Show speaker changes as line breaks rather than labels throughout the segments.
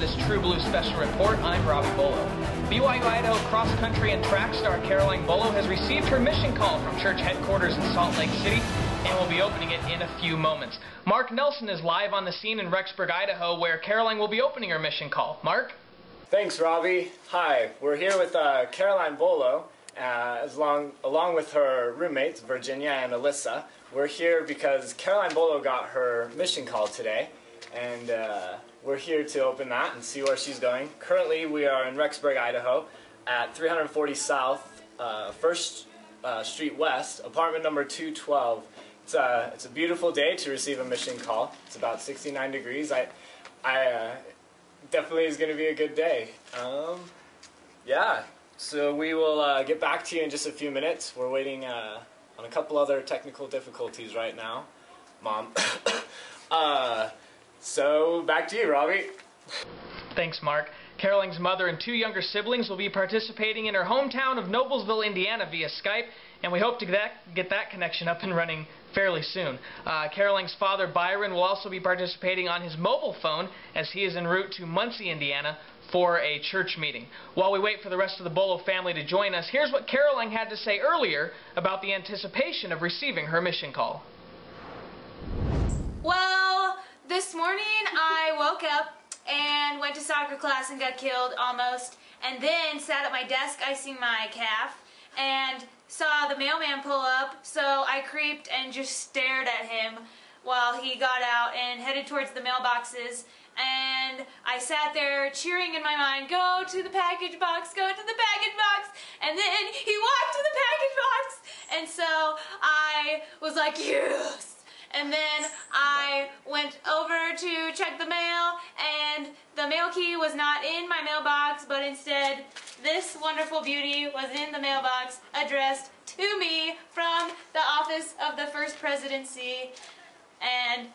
this True Blue Special Report. I'm Robbie Bullough. BYU Idaho cross-country and track star Caroline Bullough has received her mission call from church headquarters in Salt Lake City and will be opening it in a few moments. Mark Nelson is live on the scene in Rexburg, Idaho, where Caroline will be opening her mission call. Mark?
Thanks, Robbie. Hi, we're here with Caroline Bullough, along with her roommates, Virginia and Alyssa. We're here because Caroline Bullough got her mission call today, and we're here to open that and see where she's going. Currently, we are in Rexburg, Idaho, at 340 South, 1st Street West, apartment number 212. It's a beautiful day to receive a mission call. It's about 69 degrees. Definitely is going to be a good day. Yeah, so we will get back to you in just a few minutes. We're waiting on a couple other technical difficulties right now, Mom. So back to you, Robbie.
Thanks, Mark. Caroline's mother and two younger siblings will be participating in her hometown of Noblesville, Indiana via Skype, and we hope to get that connection up and running fairly soon. Caroline's father, Byron, will also be participating on his mobile phone as he is en route to Muncie, Indiana for a church meeting. While we wait for the rest of the Bullough family to join us, here's what Caroline had to say earlier about the anticipation of receiving her mission call.
Well, this morning I woke up and went to soccer class and got killed almost, and then sat at my desk icing my calf and saw the mailman pull up, so I creeped and just stared at him while he got out and headed towards the mailboxes, and I sat there cheering in my mind, go to the package box, go to the package box, and then he walked to the package box, and so I was like, yes! And then I went over to check the mail, and the mail key was not in my mailbox, but instead this wonderful beauty was in the mailbox addressed to me from the office of the First Presidency. And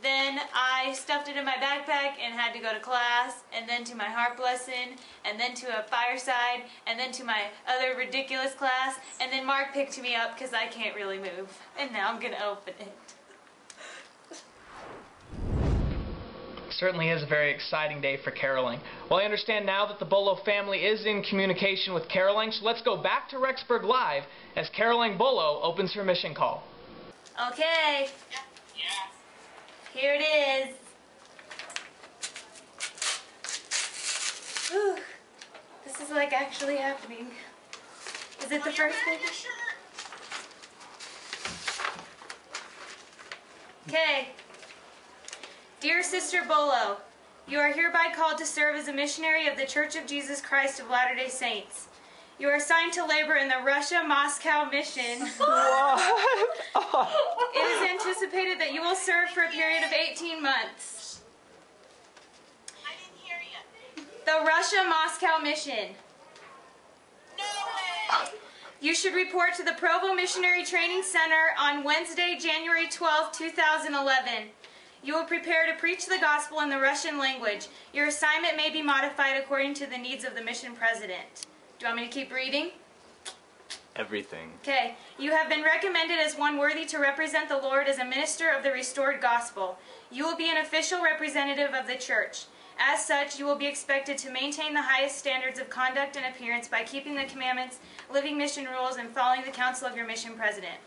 then I stuffed it in my backpack and had to go to class, and then to my harp lesson, and then to a fireside, and then to my other ridiculous class, and then Mark picked me up because I can't really move. And now I'm going to open it.
Certainly is a very exciting day for Caroline. Well, I understand now that the Bullough family is in communication with Caroline, so let's go back to Rexburg Live as Caroline Bullough opens her mission call.
Okay. Here it is. Whew. This is like actually happening. Is it the first thing? Okay. Dear Sister Bullough, you are hereby called to serve as a missionary of the Church of Jesus Christ of Latter-day Saints. You are assigned to labor in the Russia-Moscow mission.
What?
It is anticipated that you will serve for a period of 18 months.
I didn't hear you.
The Russia-Moscow mission.
No way.
You should report to the Provo Missionary Training Center on Wednesday, January 12, 2011. You will prepare to preach the gospel in the Russian language. Your assignment may be modified according to the needs of the mission president. Do you want me to keep reading?
Everything.
Okay. You have been recommended as one worthy to represent the Lord as a minister of the restored gospel. You will be an official representative of the church. As such, you will be expected to maintain the highest standards of conduct and appearance by keeping the commandments, living mission rules, and following the counsel of your mission president.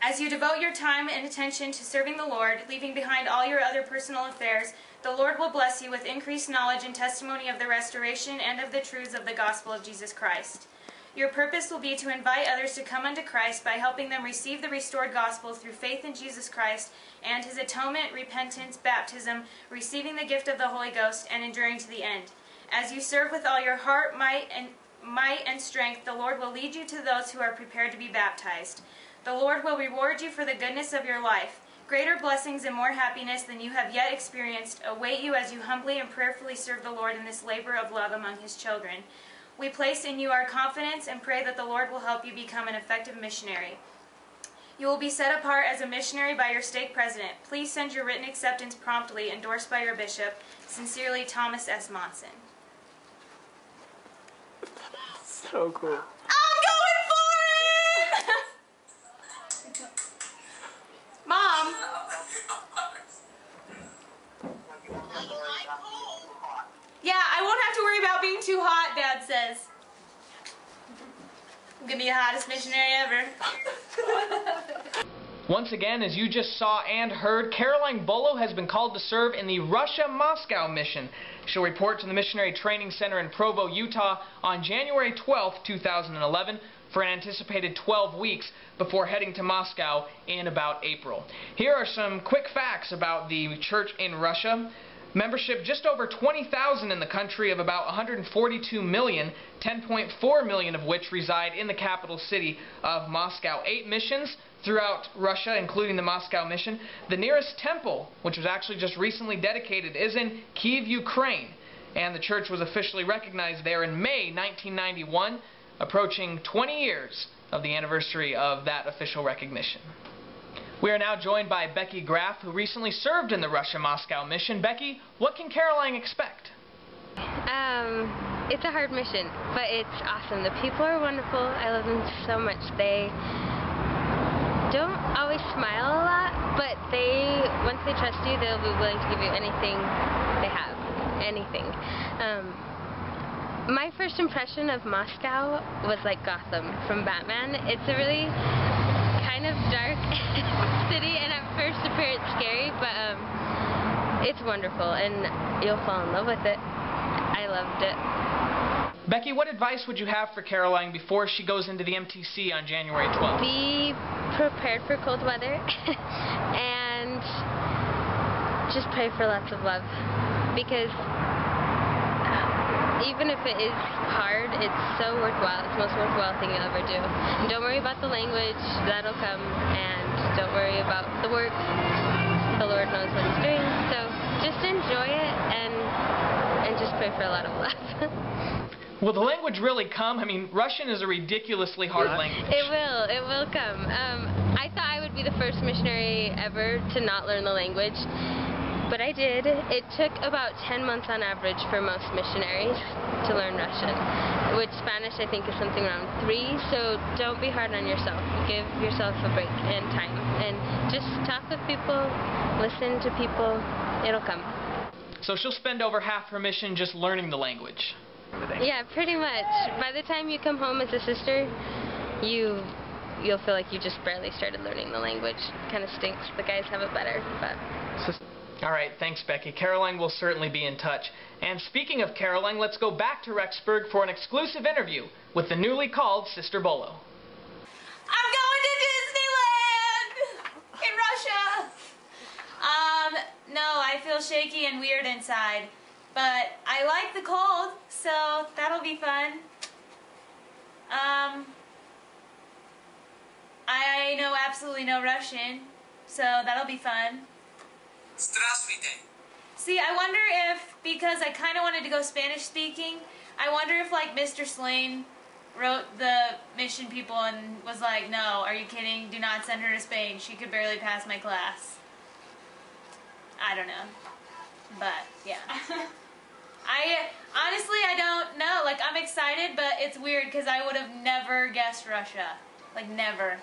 As you devote your time and attention to serving the Lord, leaving behind all your other personal affairs, the Lord will bless you with increased knowledge and testimony of the restoration and of the truths of the gospel of Jesus Christ. Your purpose will be to invite others to come unto Christ by helping them receive the restored gospel through faith in Jesus Christ and his atonement, repentance, baptism, receiving the gift of the Holy Ghost, and enduring to the end. As you serve with all your heart, might and strength, the Lord will lead you to those who are prepared to be baptized. The Lord will reward you for the goodness of your life. Greater blessings and more happiness than you have yet experienced await you as you humbly and prayerfully serve the Lord in this labor of love among his children. We place in you our confidence and pray that the Lord will help you become an effective missionary. You will be set apart as a missionary by your stake president. Please send your written acceptance promptly, endorsed by your bishop. Sincerely, Thomas S. Monson.
So cool.
I'm going for it! Mom! gonna be the hottest missionary ever.
Once again, as you just saw and heard, Caroline Bullough has been called to serve in the Russia-Moscow mission. She'll report to the Missionary Training Center in Provo, Utah on January 12, 2011 for an anticipated 12 weeks before heading to Moscow in about April. Here are some quick facts about the church in Russia. Membership just over 20,000 in the country of about 142 million, 10.4 million of which reside in the capital city of Moscow. 8 missions throughout Russia, including the Moscow mission. The nearest temple, which was actually just recently dedicated, is in Kyiv, Ukraine, and the church was officially recognized there in May 1991, approaching 20 years of the anniversary of that official recognition. We are now joined by Becky Graff, who recently served in the Russia-Moscow mission. Becky, what can Caroline expect?
It's a hard mission, but it's awesome. The people are wonderful. I love them so much. They don't always smile a lot, but once they trust you, they'll be willing to give you anything they have. Anything. My first impression of Moscow was like Gotham from Batman. It's a really kind of dark city, and at first appearance scary, but it's wonderful, and you'll fall in love with it. I loved it.
Becky, what advice would you have for Caroline before she goes into the MTC on January 12th?
Be prepared for cold weather, and just pray for lots of love, because even if it is hard, it's so worthwhile. It's the most worthwhile thing you'll ever do. And don't worry about the language, that'll come, and don't worry about the work. The Lord knows what He's doing, so just enjoy it and just pray for a lot of love.
Will the language really come? I mean, Russian is a ridiculously hard language.
It will come. I thought I would be the first missionary ever to not learn the language, but I did. It took about 10 months on average for most missionaries to learn Russian, which Spanish I think is something around 3, so don't be hard on yourself. Give yourself a break and time, and just talk with people, listen to people, it'll come.
So she'll spend over half her mission just learning the language.
Yeah, pretty much. By the time you come home as a sister, you'll feel like you just barely started learning the language. Kind of stinks. The guys have it better, but...
All right, thanks, Becky. Caroline will certainly be in touch. And speaking of Caroline, let's go back to Rexburg for an exclusive interview with the newly called Sister Bullough.
I'm going to Disneyland in Russia. No, I feel shaky and weird inside, but I like the cold, so that'll be fun. I know absolutely no Russian, so that'll be fun.
Здравствуйте.
See, I wonder if, because I kind of wanted to go Spanish speaking, I wonder if like Mr. Slane wrote the mission people and was like, no, are you kidding? Do not send her to Spain. She could barely pass my class. I don't know. But, yeah. Honestly, I don't know. Like, I'm excited, but it's weird because I would have never guessed Russia. Like, never.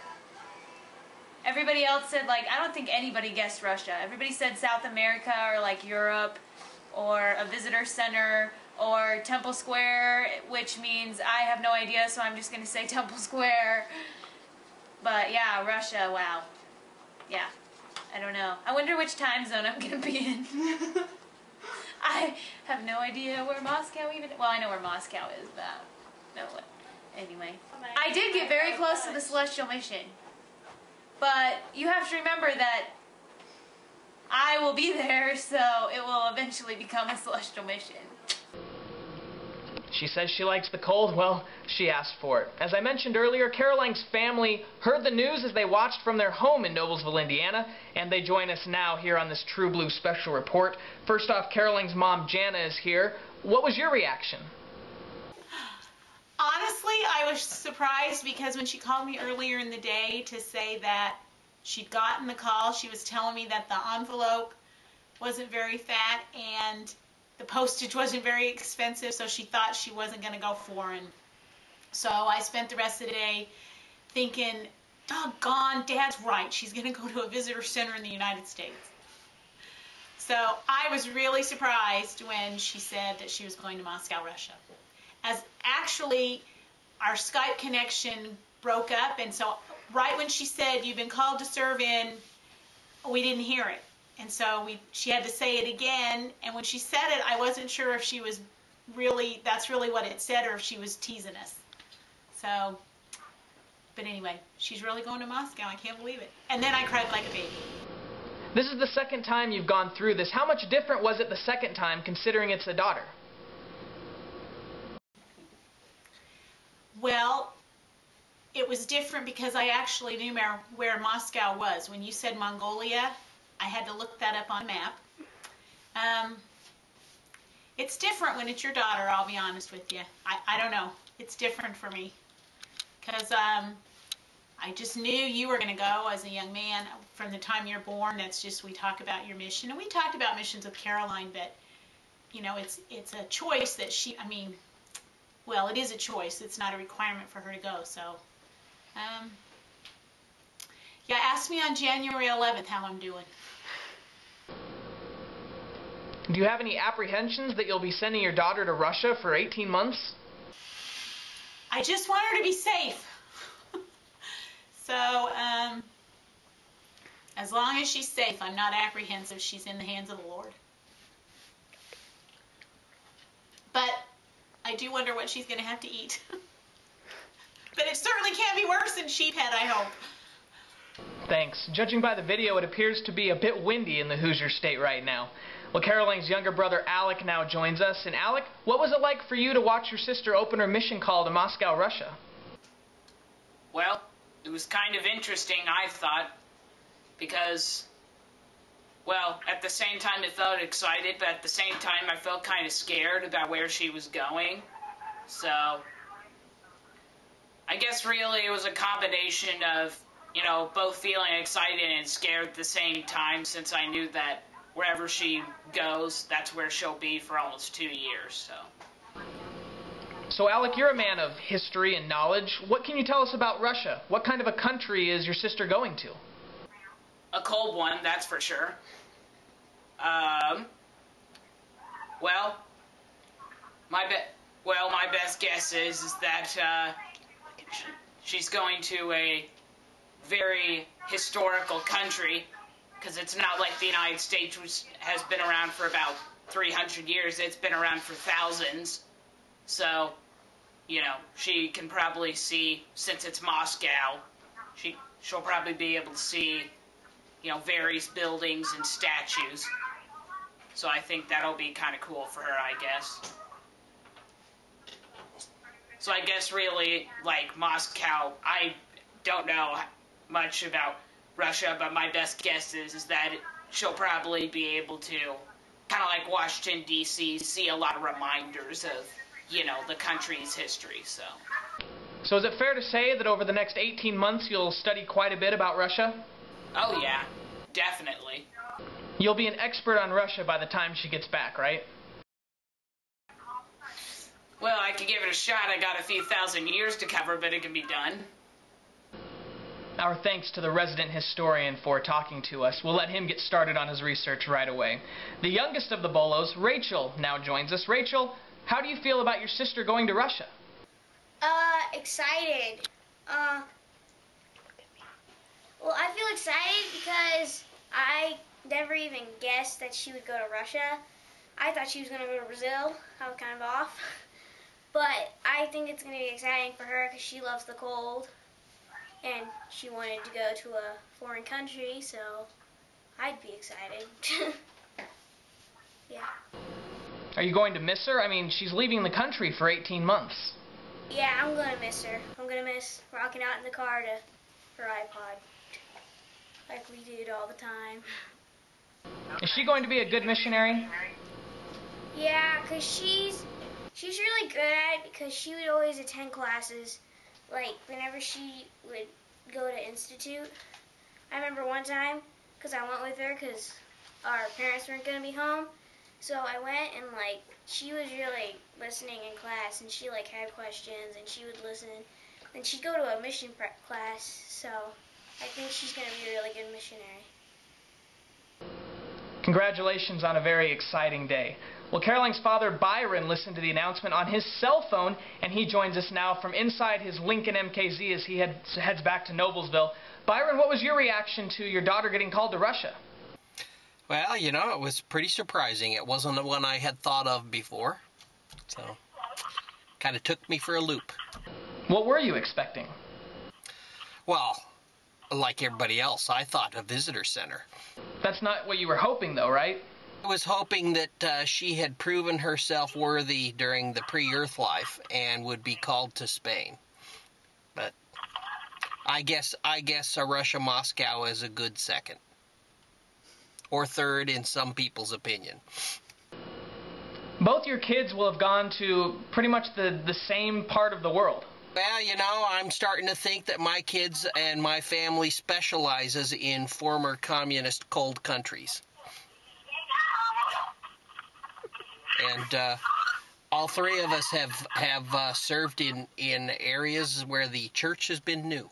Everybody else said, like, I don't think anybody guessed Russia. Everybody said South America or, like, Europe or a visitor center or Temple Square, which means I have no idea, so I'm just going to say Temple Square. But, yeah, Russia, wow. Yeah, I don't know. I wonder which time zone I'm going to be in. I have no idea where Moscow even... Well, I know where Moscow is, but... No, anyway. I did get very close to the Celestial Mission. But you have to remember that I will be there, so it will eventually become a Celestial Mission.
She says she likes the cold. Well, she asked for it. As I mentioned earlier, Caroline's family heard the news as they watched from their home in Noblesville, Indiana, and they join us now here on this True Blue special report. First off, Caroline's mom, Jana, is here. What was your reaction?
Honestly, I was surprised because when she called me earlier in the day to say that she'd gotten the call, she was telling me that the envelope wasn't very fat and the postage wasn't very expensive, so she thought she wasn't going to go foreign. So I spent the rest of the day thinking, doggone, Dad's right. She's going to go to a visitor center in the United States. So I was really surprised when she said that she was going to Moscow, Russia. As actually, our Skype connection broke up, and so right when she said, "You've been called to serve in," we didn't hear it. And so she had to say it again, and when she said it, I wasn't sure if she was that's really what it said, or if she was teasing us. So, but anyway, she's really going to Moscow. I can't believe it. And then I cried like a baby.
This is the second time you've gone through this. How much different was it the second time, considering it's a daughter?
Well, it was different because I actually knew where Moscow was. When you said Mongolia, I had to look that up on a map. It's different when it's your daughter, I'll be honest with you. I don't know. It's different for me. Because I just knew you were going to go as a young man from the time you're born. That's just, we talk about your mission. And we talked about missions with Caroline, but, you know, it's a choice that well, it is a choice. It's not a requirement for her to go. So, yeah, ask me on January 11th how I'm doing.
Do you have any apprehensions that you'll be sending your daughter to Russia for 18 months?
I just want her to be safe. So, as long as she's safe, I'm not apprehensive. She's in the hands of the Lord. But I do wonder what she's going to have to eat. But it certainly can't be worse than sheephead, I hope.
Thanks. Judging by the video, it appears to be a bit windy in the Hoosier State right now. Well, Caroline's younger brother, Alec, now joins us. And Alec, what was it like for you to watch your sister open her mission call to Moscow, Russia?
Well, it was kind of interesting, I thought, because, well, at the same time it felt excited, but at the same time I felt kind of scared about where she was going. So, I guess really it was a combination of, you know, both feeling excited and scared at the same time, since I knew that wherever she goes, that's where she'll be for almost 2 years,
So, Alec, you're a man of history and knowledge. What can you tell us about Russia? What kind of a country is your sister going to?
A cold one, that's for sure. Well, my best guess is that she's going to a very historical country, because it's not like the United States, which has been around for about 300 years. It's been around for thousands. So, you know, she can probably see, since it's Moscow, she'll probably be able to see, you know, various buildings and statues. So I think that'll be kind of cool for her, I guess. So I guess really, like, Moscow, I don't know much about Russia, but my best guess is that she'll probably be able to, kind of like Washington, D.C., see a lot of reminders of, you know, the country's history, so.
So is it fair to say that over the next 18 months you'll study quite a bit about Russia?
Oh yeah, definitely.
You'll be an expert on Russia by the time she gets back, right?
Well, I could give it a shot. I got a few thousand years to cover, but it can be done.
Our thanks to the resident historian for talking to us. We'll let him get started on his research right away. The youngest of the Bulloughs, Rachel, now joins us. Rachel, how do you feel about your sister going to Russia?
Excited. Well, I feel excited because I never even guessed that she would go to Russia. I thought she was going to go to Brazil. I was kind of off. But I think it's going to be exciting for her because she loves the cold. And she wanted to go to a foreign country, so I'd be excited. Yeah.
Are you going to miss her? I mean, she's leaving the country for 18 months.
Yeah, I'm going to miss her. I'm going to miss rocking out in the car to her iPod, like we did all the time.
Is she going to be a good missionary?
Yeah, because she's really good at it because she would always attend classes, like whenever she would go to Institute. I remember one time, because I went with her because our parents weren't going to be home, so I went and like she was really listening in class, and she like had questions and she would listen, and she'd go to a mission prep class, so I think she's going to be a really good missionary.
Congratulations on a very exciting day. Well, Caroline's father, Byron, listened to the announcement on his cell phone, and he joins us now from inside his Lincoln MKZ as he heads back to Noblesville. Byron, what was your reaction to your daughter getting called to Russia?
Well, you know, it was pretty surprising. It wasn't the one I had thought of before, so kind of took me for a loop.
What were you expecting?
Well, like everybody else, I thought a visitor center.
That's not what you were hoping, though, right?
I was hoping that she had proven herself worthy during the pre-Earth life and would be called to Spain. But I guess a Russia Moscow is a good second. Or third in some people's opinion.
Both your kids will have gone to pretty much the same part of the world.
Well, you know, I'm starting to think that my kids and my family specializes in former communist cold countries. And all three of us have served in areas where the church has been new.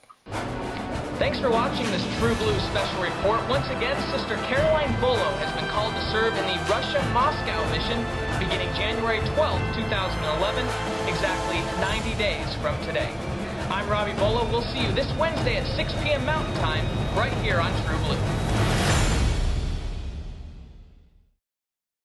Thanks for watching this True Blue special report. Once again, Sister Caroline Bullough has been called to serve in the Russia-Moscow mission beginning January 12, 2011, exactly 90 days from today. I'm Robbie Bullough. We'll see you this Wednesday at 6 p.m. Mountain Time right here on True Blue.